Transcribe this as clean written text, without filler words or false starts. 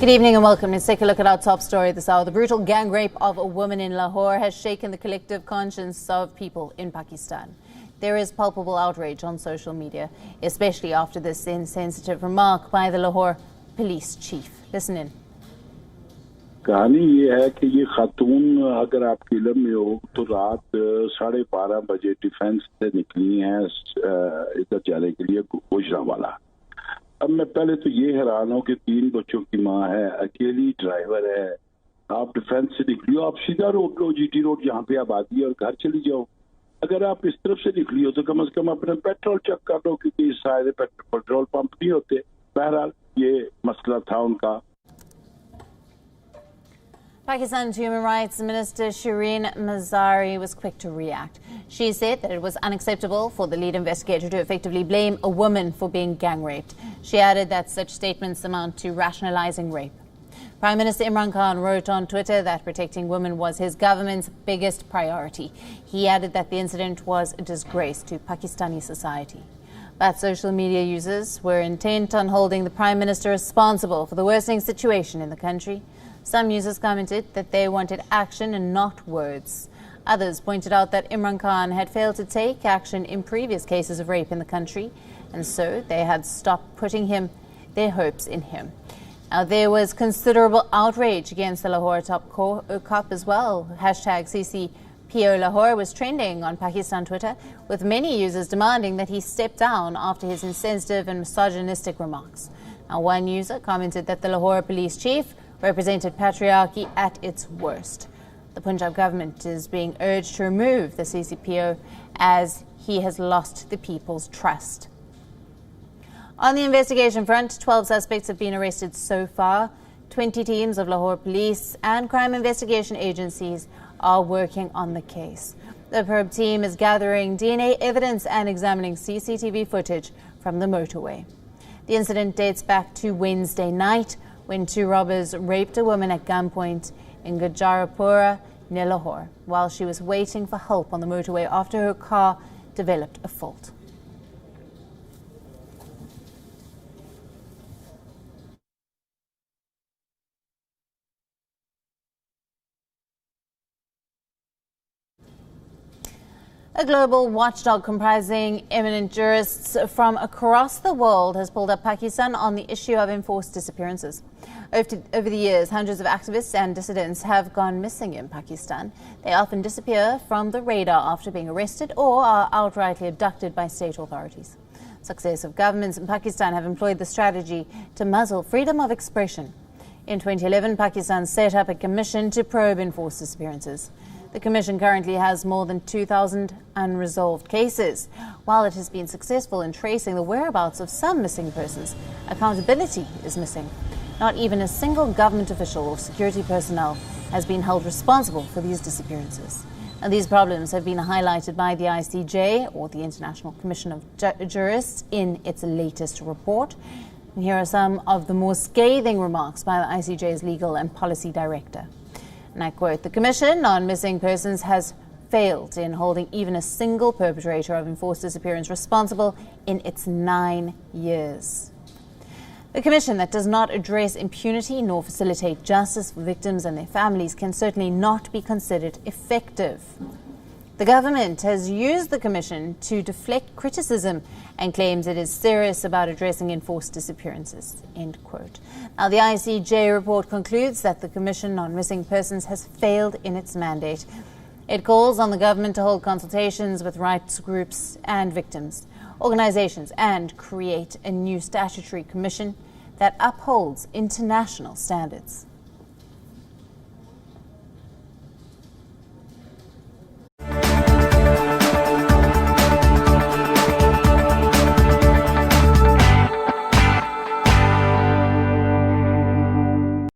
Good evening and welcome. Let's take a look at our top story this hour. The brutal gang rape of a woman in Lahore has shaken the collective conscience of people in Pakistan. There is palpable outrage on social media, especially after this insensitive remark by the Lahore police chief. Listen in. कहानी ये है कि ये खातून अगर आप film में हो तो रात 12:30 बजे डिफेंस से निकली हैं इधर जाने के लिए गुजरांवाला। अब मैं पहले तो ये हैरान हूँ कि 3 बच्चों की माँ है, अकेली ड्राइवर है, आप डिफेंस से निकली हो, आप सीधा रोड लो, जीटी रोड जहाँ पे आबादी है और घर चली जाओ। अगर आप इस तरफ से निकली हो तो कम से कम अपना पेट्रोल चेक कर लो, क्योंकि इस सारे पेट्रोल पंप नहीं होते। बहरहाल ये मसला था उनका। Pakistan's Human Rights Minister Shireen Mazari was quick to react. She said that it was unacceptable for the lead investigator to effectively blame a woman for being gang raped. She added that such statements amount to rationalizing rape. Prime Minister Imran Khan wrote on Twitter that protecting women was his government's biggest priority. He added that the incident was a disgrace to Pakistani society. But social media users were intent on holding the Prime Minister responsible for the worsening situation in the country. Some users commented that they wanted action and not words. Others pointed out that Imran Khan had failed to take action in previous cases of rape in the country, and so they had stopped putting their hopes in him. Now, there was considerable outrage against the Lahore top cop as well. Hashtag CCPO Lahore was trending on Pakistan Twitter, with many users demanding that he step down after his insensitive and misogynistic remarks. Now, one user commented that the Lahore police chief represented patriarchy at its worst. The Punjab government is being urged to remove the CCPO as he has lost the people's trust. On the investigation front, 12 suspects have been arrested so far. 20 teams of Lahore police and crime investigation agencies are working on the case. The probe team is gathering DNA evidence and examining CCTV footage from the motorway. The incident dates back to Wednesday night, when 2 robbers raped a woman at gunpoint in Gangraped near Lahore while she was waiting for help on the motorway after her car developed a fault. A global watchdog comprising eminent jurists from across the world has pulled up Pakistan on the issue of enforced disappearances. Over the years, hundreds of activists and dissidents have gone missing in Pakistan. They often disappear from the radar after being arrested or are outrightly abducted by state authorities. Successive governments in Pakistan have employed the strategy to muzzle freedom of expression. In 2011, Pakistan set up a commission to probe enforced disappearances. The Commission currently has more than 2,000 unresolved cases. While it has been successful in tracing the whereabouts of some missing persons, accountability is missing. Not even a single government official or security personnel has been held responsible for these disappearances. And these problems have been highlighted by the ICJ, or the International Commission of Jurists, in its latest report. And here are some of the more scathing remarks by the ICJ's Legal and Policy Director. And I quote, "The Commission on Missing Persons has failed in holding even a single perpetrator of enforced disappearance responsible in its 9 years. The Commission that does not address impunity nor facilitate justice for victims and their families can certainly not be considered effective. The government has used the Commission to deflect criticism and claims it is serious about addressing enforced disappearances." End quote. Now, the ICJ report concludes that the Commission on Missing Persons has failed in its mandate. It calls on the government to hold consultations with rights groups and victims, organizations, and create a new statutory commission that upholds international standards.